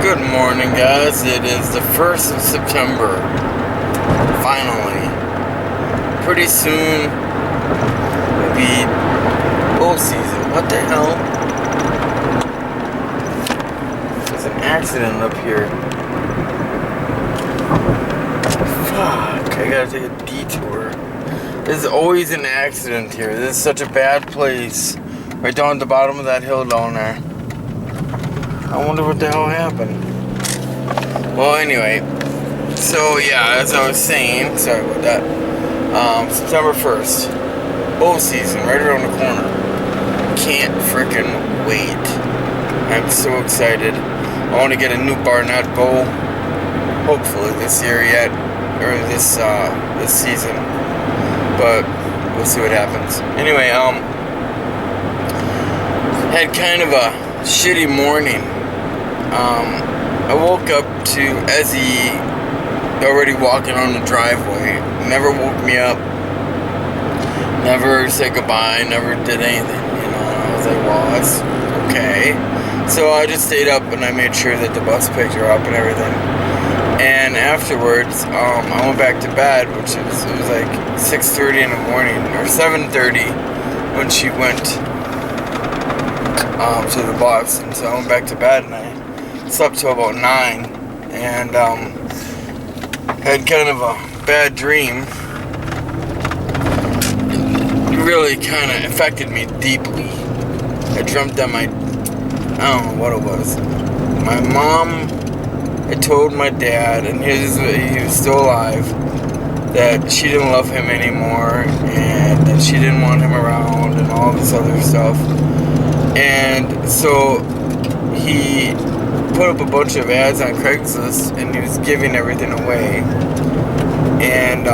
Good morning, guys. It is the 1st of September. Finally. Pretty soon will be bow season. What the hell? There's an accident up here. Fuck, I gotta take a detour. There's always an accident here. This is such a bad place. Right down at the bottom of that hill down there. I wonder what the hell happened. Well, anyway, so yeah, as I was saying, sorry about that. September 1st, bow season, right around the corner. Can't frickin' wait. I'm so excited. I want to get a new Barnett bow, hopefully this year yet, or this season. But we'll see what happens. Anyway, had kind of a shitty morning. I woke up to Ezzy already walking on the driveway. Never woke me up. Never said goodbye. Never did anything. You know, I was like, well, that's okay. So I just stayed up and I made sure that the bus picked her up and everything. And afterwards, I went back to bed, which it was like 6:30 in the morning or 7:30 when she went to the bus. And so I went back to bed and I slept till about 9 and had kind of a bad dream. It really kind of affected me deeply. I dreamt that I don't know what it was. My mom had told my dad, and he was still alive, that she didn't love him anymore and that she didn't want him around and all this other stuff. And so he put up a bunch of ads on Craigslist and he was giving everything away. And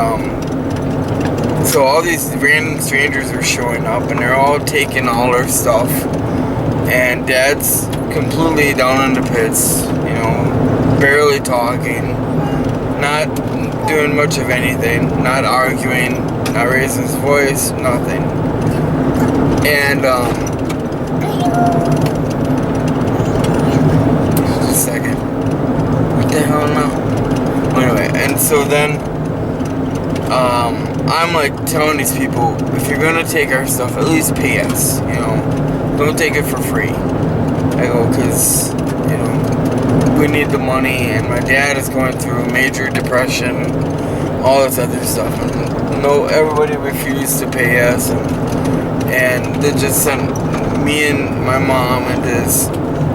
so all these random strangers are showing up and they're all taking all our stuff. And Dad's completely down in the pits, you know, barely talking, not doing much of anything, not arguing, not raising his voice, nothing. And second. What the hell now? Anyway, and so then I'm like telling these people, if you're gonna take our stuff, at least pay us, you know, don't take it for free. I go, cause, you know, we need the money and my dad is going through major depression, all this other stuff, and no, everybody refused to pay us, and they just sent me and my mom into this,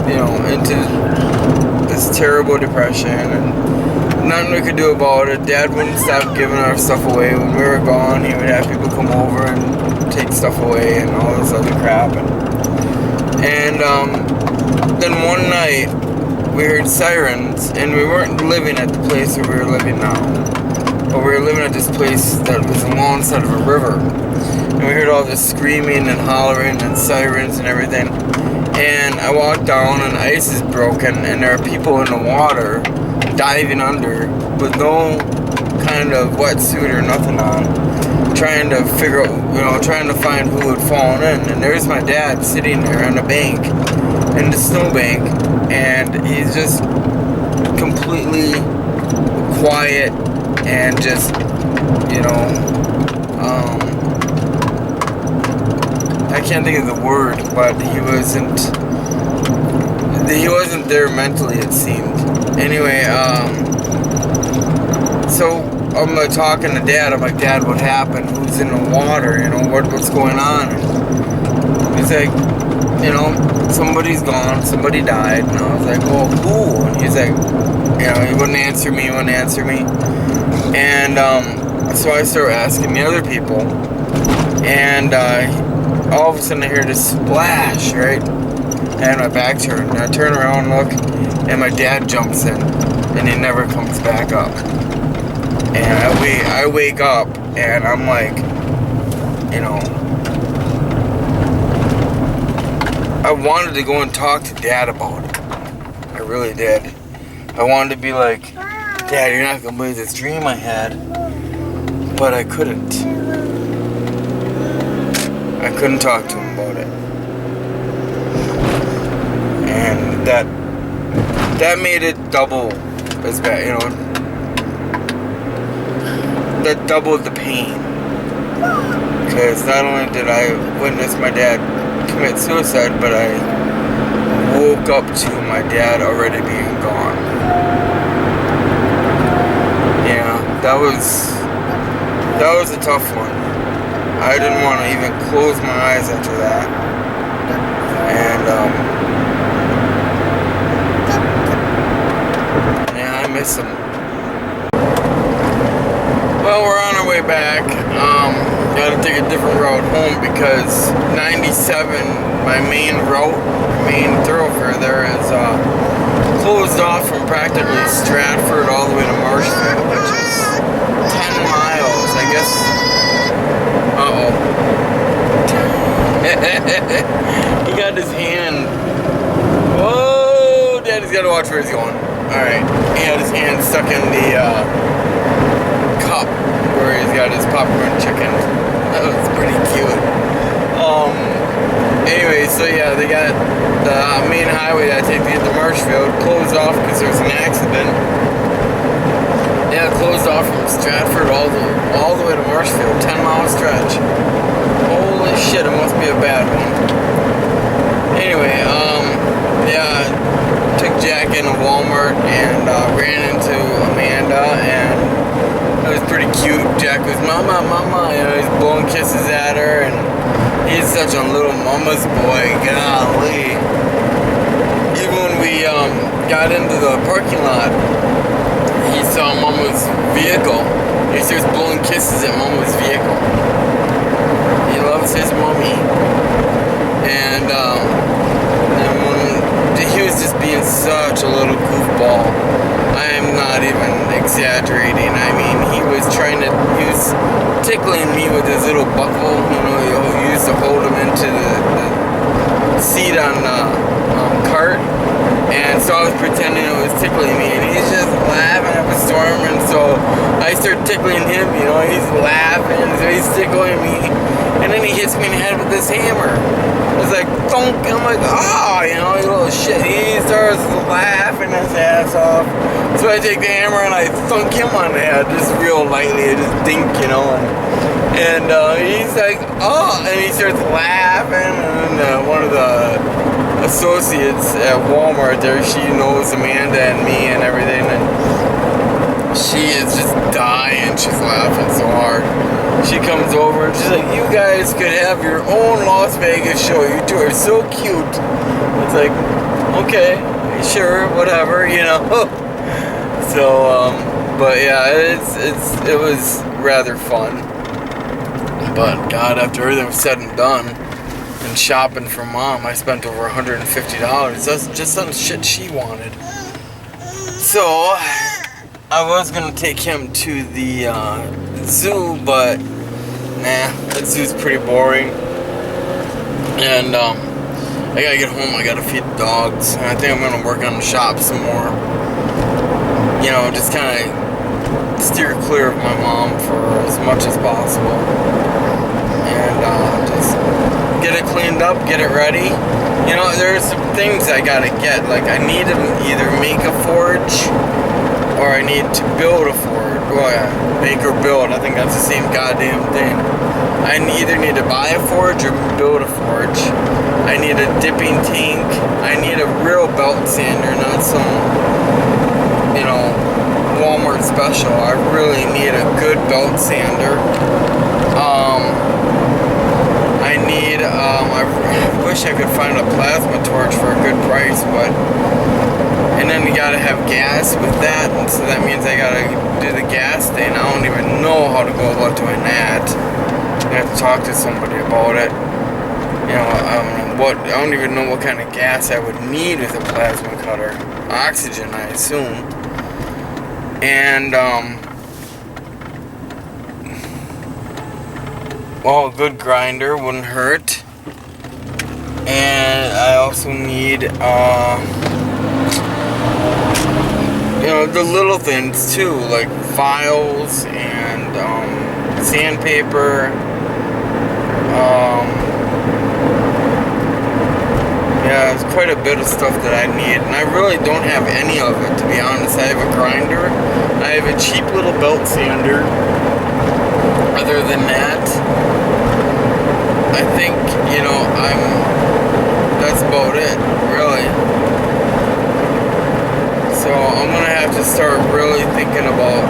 you know, into this terrible depression, and nothing we could do about it. Dad wouldn't stop giving our stuff away. When we were gone, he would have people come over and take stuff away and all this other crap. And then one night we heard sirens, and we weren't living at the place where we were living now, but we were living at this place that was alongside of a river. And we heard all this screaming and hollering and sirens and everything. And I walked down and ice is broken and there are people in the water diving under with no kind of wetsuit or nothing on, trying to figure out, you know, trying to find who had fallen in. And there's my dad sitting there on the bank, in the snowbank, and he's just completely quiet and just, you know, I can't think of the word, but he wasn't there mentally, it seemed. Anyway, so I'm like talking to Dad. I'm like, Dad, what happened? Who's in the water? You know, what's going on? And he's like, you know, somebody's gone, somebody died. And I was like, well, who? And he's like, you know, he wouldn't answer me. And so I started asking the other people, and all of a sudden I hear this splash, right? And my back turned. And I turn around and look, and my dad jumps in, and he never comes back up. And I wake up, and I'm like, you know, I wanted to go and talk to Dad about it. I really did. I wanted to be like, Dad, you're not gonna believe this dream I had. But I couldn't. I couldn't talk to him about it. And that that made it double as bad, you know. That doubled the pain. Because not only did I witness my dad commit suicide, but I woke up to my dad already being gone. Yeah, that was a tough one. I didn't want to even close my eyes after that. And yeah, I miss him. Well, we're on our way back. Gotta take a different route home because 97, my main thoroughfare there is closed off from practically Stratford all the way to Marshfield, which is 10 miles, I guess. He got his hand. Whoa, Daddy's gotta watch where he's going. Alright, he had his hand stuck in the cup where he's got his popcorn chicken. That was pretty cute. Anyway, so yeah, they got the main highway that I take to get to Marshfield closed off because there's an accident. Yeah, closed off from Stratford all the way to Marshfield, 10-mile stretch. Holy shit, it must be a bad one. Anyway, yeah, took Jack into Walmart and ran into Amanda, and it was pretty cute. Jack was, Mama, Mama, you know, he's blowing kisses at her, and he's such a little mama's boy, golly. Even when we got into the parking lot, he saw Mama's vehicle. He starts blowing kisses at Mama's vehicle. He loves his mommy. And he was just being such a little goofball. I am not even exaggerating. I mean, he was tickling me with his little buckle. You know, he used to hold him into the seat on the cart. And so I was pretending it was tickling me, and he's just laughing up a storm, and so I start tickling him, you know, he's laughing, so he's tickling me, and then he hits me in the head with this hammer. It's like, thunk, and I'm like, oh, you know, you little shit. He starts laughing his ass off. So I take the hammer and I thunk him on the head, just real lightly, just dink, you know, and he's like, oh, and he starts laughing, and one of the associates at Walmart there, she knows Amanda and me and everything, and she is just dying. She's laughing so hard. She comes over and she's like, you guys could have your own Las Vegas show. You two are so cute. It's like, okay, sure, whatever, you know. So, but yeah, it was rather fun. But God, after everything was said and done, and shopping for Mom, I spent over $150. That's just some shit she wanted. So I was gonna take him to the zoo, but nah, that zoo's pretty boring. And I gotta get home. I gotta feed the dogs, and I think I'm gonna work on the shop some more. You know, just kind of steer clear of my mom for as much as possible, and just get it cleaned up, get it ready. You know, there's some things I gotta get. Like, I need to either make a forge, or I need to build a forge. Well, yeah, make or build. I think that's the same goddamn thing. I either need to buy a forge or build a forge. I need a dipping tank. I need a real belt sander, not some, you know, Walmart special. I really need a good belt sander. I wish I could find a plasma torch for a good price, but, and then you gotta have gas with that, and so that means I gotta do the gas thing. I don't even know how to go about doing that. I have to talk to somebody about it. You know, I don't even know what kind of gas I would need with a plasma cutter. Oxygen, I assume. And, well, a good grinder wouldn't hurt. And I also need, you know, the little things too, like files and sandpaper. Yeah, it's quite a bit of stuff that I need, and I really don't have any of it, to be honest. I have a grinder, I have a cheap little belt sander. Other than that, I think, you know, that's about it, really. So I'm gonna have to start really thinking about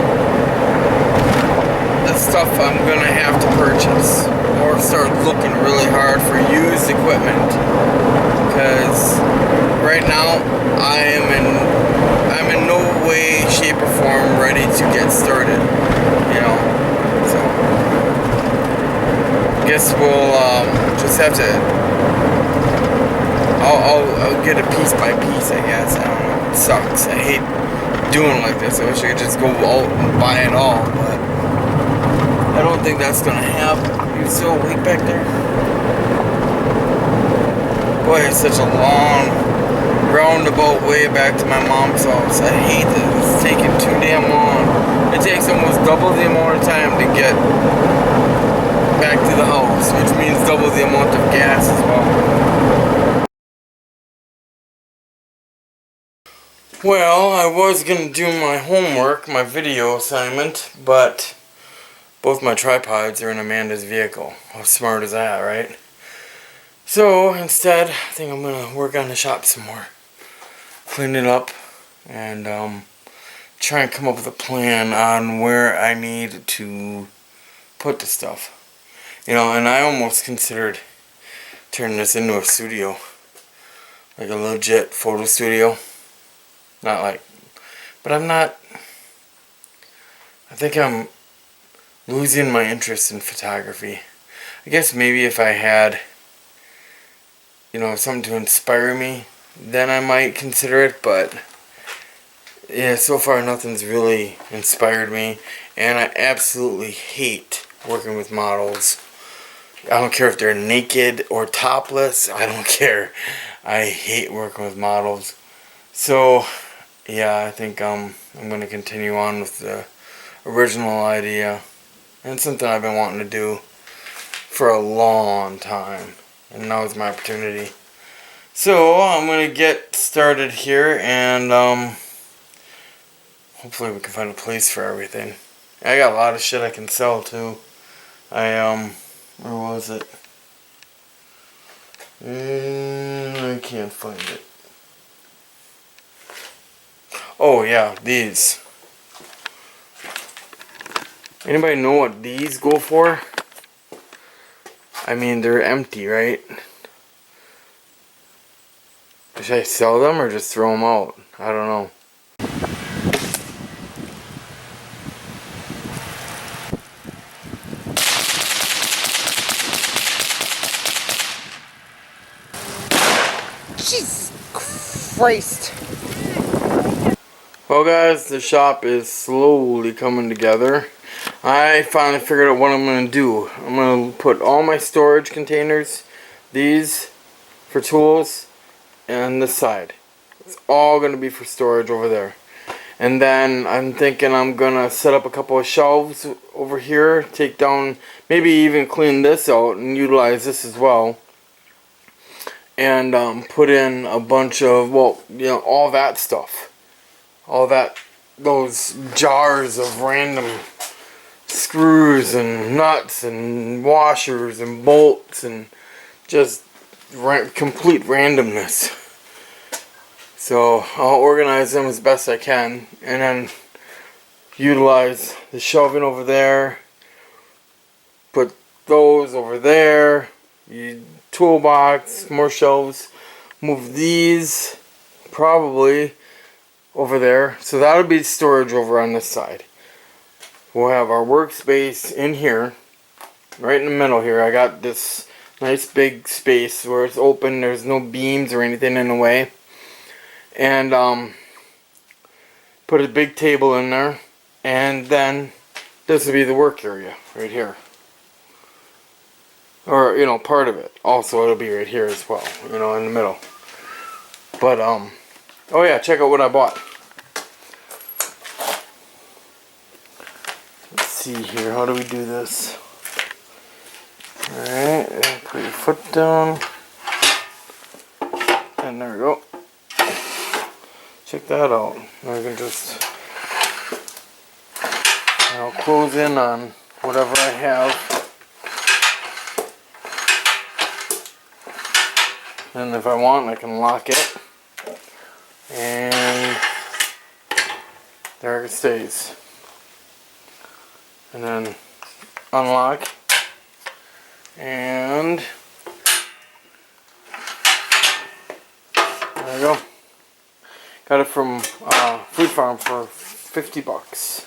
the stuff I'm gonna have to purchase, or start looking really hard for used equipment, because right now I'm in no way, shape, or form ready to get started, you know. So I guess we'll just have to. I'll get it piece by piece, I guess. I don't know. It sucks. I hate doing like this. I wish I could just go out and buy it all, but I don't think that's gonna happen. You still awake back there? Boy, it's such a long roundabout way back to my mom's house. I hate this. It's taking too damn long. It takes almost double the amount of time to get back to the house, which means double the amount of gas as well. Well, I was gonna do my homework, my video assignment, but both my tripods are in Amanda's vehicle. How smart is that, right? So, instead, I think I'm gonna work on the shop some more. Clean it up, and try and come up with a plan on where I need to put the stuff. You know, and I almost considered turning this into a studio. Like a legit photo studio. Not like, but I'm not, I think I'm losing my interest in photography. I guess maybe if I had, you know, something to inspire me, then I might consider it, but yeah, so far nothing's really inspired me, and I absolutely hate working with models. I don't care if they're naked or topless, I don't care. I hate working with models. So yeah, I think I'm going to continue on with the original idea. And it's something I've been wanting to do for a long time. And now is my opportunity. So I'm going to get started here, and hopefully we can find a place for everything. I got a lot of shit I can sell too. Where was it? I can't find it. Oh yeah, these. Anybody know what these go for? I mean, they're empty, right? Should I sell them or just throw them out? I don't know. Jesus Christ. Well guys, the shop is slowly coming together. I finally figured out what I'm going to do. I'm going to put all my storage containers, these for tools, and this side. It's all going to be for storage over there. And then I'm thinking I'm going to set up a couple of shelves over here, take down, maybe even clean this out and utilize this as well. And put in a bunch of, well, you know, all that stuff. All that, those jars of random screws and nuts and washers and bolts and just complete randomness. So I'll organize them as best I can, and then utilize the shelving over there, put those over there, toolbox, more shelves, move these probably over there. So that'll be storage over on this side. We'll have our workspace in here, right in the middle here. I got this nice big space where it's open. There's no beams or anything in the way. And put a big table in there. And then this will be the work area right here. Or, you know, part of it. Also, it'll be right here as well, you know, in the middle. But, oh yeah, check out what I bought. Let's see here, how do we do this? Alright, put your foot down. And there we go. Check that out. I can just, close in on whatever I have. And if I want, I can lock it. And there it stays. And then unlock. And there we go. Got it from Food Farm for 50 bucks.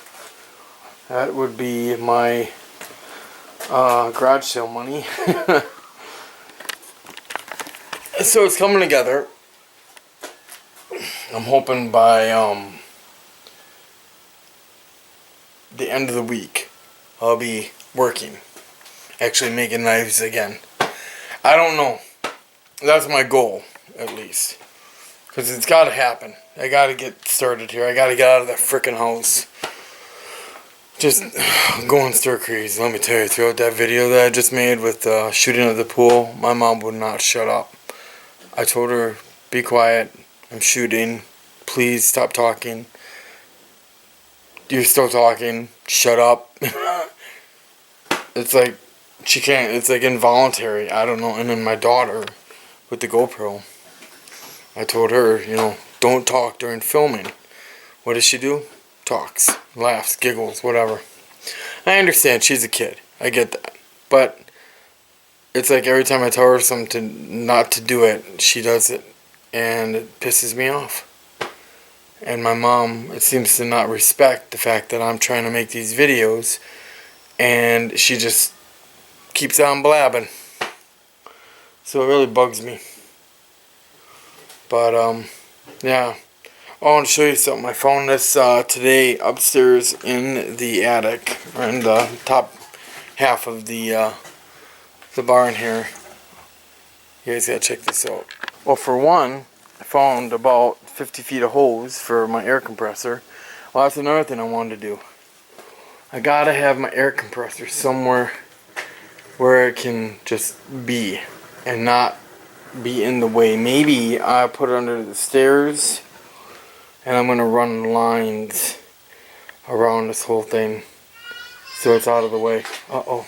That would be my garage sale money. So it's coming together. I'm hoping by the end of the week I'll be working, actually making knives again. I don't know. That's my goal, at least, because it's got to happen. I got to get started here. I got to get out of that frickin' house. Just going stir crazy. Let me tell you, throughout that video that I just made with shooting at the pool, my mom would not shut up. I told her, be quiet, I'm shooting, please stop talking. You're still talking, shut up. It's like, she can't, it's like involuntary, I don't know. And then my daughter, with the GoPro, I told her, don't talk during filming. What does she do? Talks, laughs, giggles, whatever. I understand, she's a kid, I get that. But it's like every time I tell her something not to do it, she does it. And it pisses me off. And my mom, it seems to not respect the fact that I'm trying to make these videos. And she just keeps on blabbing. So it really bugs me. But, yeah. I want to show you something. I found this today upstairs in the attic. Or in the top half of the barn here. You guys gotta check this out. Well, for one, I found about 50 feet of hose for my air compressor. Well, that's another thing I wanted to do. I gotta have my air compressor somewhere where it can just be and not be in the way. Maybe I put it under the stairs and I'm gonna run lines around this whole thing so it's out of the way. Uh-oh.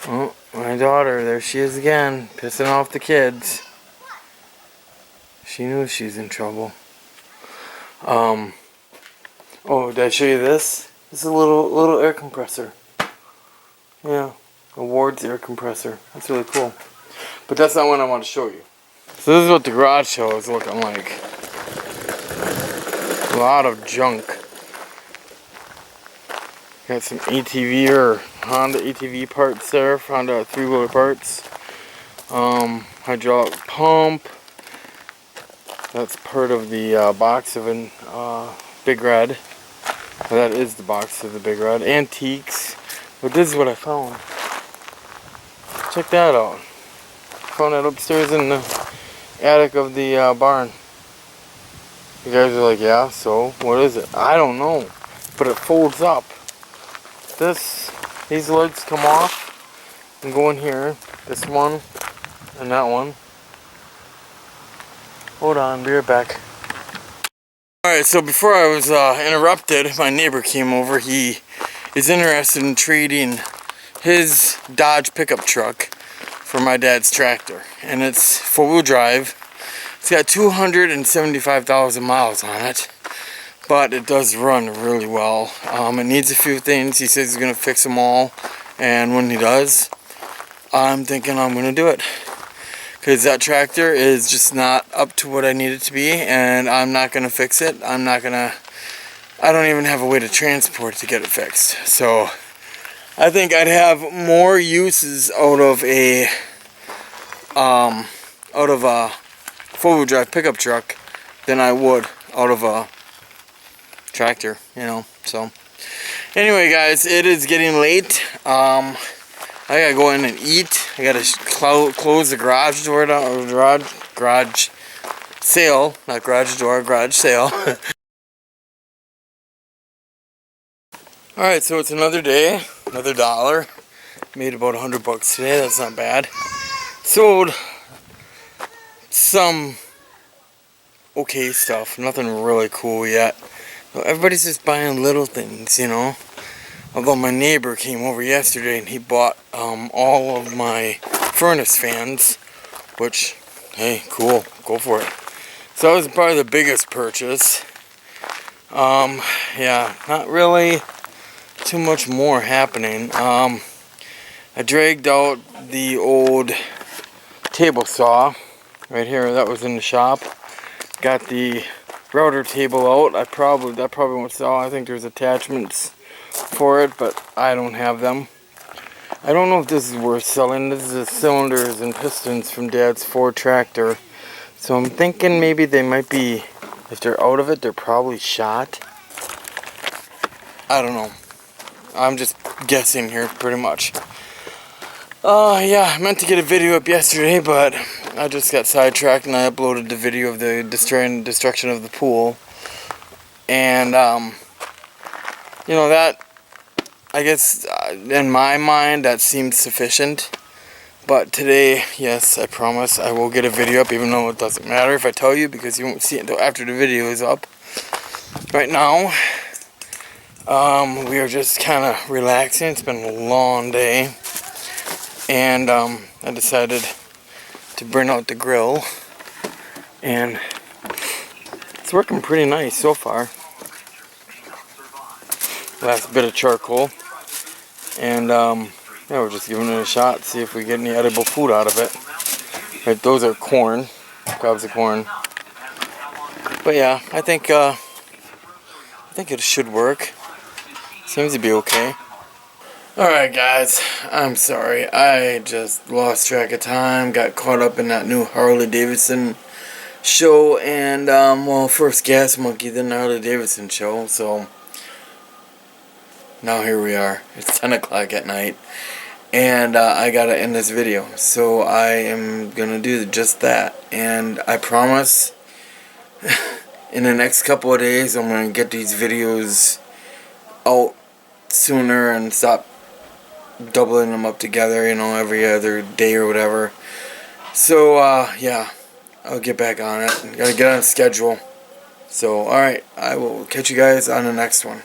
Oh, my daughter, there she is again, pissing off the kids. She knew she's in trouble. Oh, did I show you this? This is a little air compressor. Yeah, a Ward's air compressor. That's really cool. But that's not what I want to show you. So this is what the garage sale is looking like. A lot of junk. Got some ATV or Honda ATV parts there, Honda 3-wheeler parts. Hydraulic pump. That's part of the box of an Big Red. Well, that is the box of the Big Red. Antiques. But this is what I found. Check that out. Found that upstairs in the attic of the barn. You guys are like, yeah, so what is it? I don't know. But it folds up. These legs come off and go in here. This one and that one. Hold on, be right back. Alright, so before I was interrupted, my neighbor came over. He is interested in trading his Dodge pickup truck for my dad's tractor. And it's 4-wheel drive. It's got 275,000 miles on it. But it does run really well. It needs a few things. He says he's going to fix them all. And when he does, I'm thinking I'm going to do it. Because that tractor is just not up to what I need it to be. And I'm not going to fix it. I don't even have a way to transport to get it fixed. So I think I'd have more uses out of a 4-wheel drive pickup truck than I would out of a tractor, so anyway, guys, it is getting late. I gotta go in and eat. I gotta close the garage door down, garage sale, not garage door, garage sale. Alright, so it's another day, another dollar. Made about $100 today. That's not bad. Sold some okay stuff, nothing really cool yet. Everybody's just buying little things, you know. Although my neighbor came over yesterday and he bought all of my furnace fans, which, hey, cool, go for it. So that was probably the biggest purchase. Yeah, not really too much more happening. I dragged out the old table saw right here that was in the shop. Got the router table out. That probably won't sell. I think there's attachments for it, but I don't have them. I don't know if this is worth selling. This is the cylinders and pistons from Dad's Ford tractor. So I'm thinking maybe they might be, if they're out of it, they're probably shot. I don't know. I'm just guessing here pretty much. Yeah, I meant to get a video up yesterday, but I just got sidetracked and I uploaded the video of the destruction of the pool. And, you know, that, I guess, in my mind, that seems sufficient. But today, yes, I promise, I will get a video up, even though it doesn't matter if I tell you, because you won't see it until after the video is up. Right now, we are just kind of relaxing. It's been a long day. And I decided to burn out the grill. And it's working pretty nice so far. Last bit of charcoal. And yeah, we're just giving it a shot, see if we get any edible food out of it. Right, those are corn, gobs of corn. But yeah, I think it should work. Seems to be okay. Alright guys, I'm sorry. I just lost track of time, got caught up in that new Harley Davidson show, and well, first Gas Monkey, then the Harley Davidson show, so now here we are. It's 10 o'clock at night, and I gotta end this video, so I am gonna do just that. And I promise in the next couple of days I'm gonna get these videos out sooner and stop doubling them up together, you know, every other day or whatever. So yeah, I'll get back on it. Gotta get on a schedule. So alright, I will catch you guys on the next one.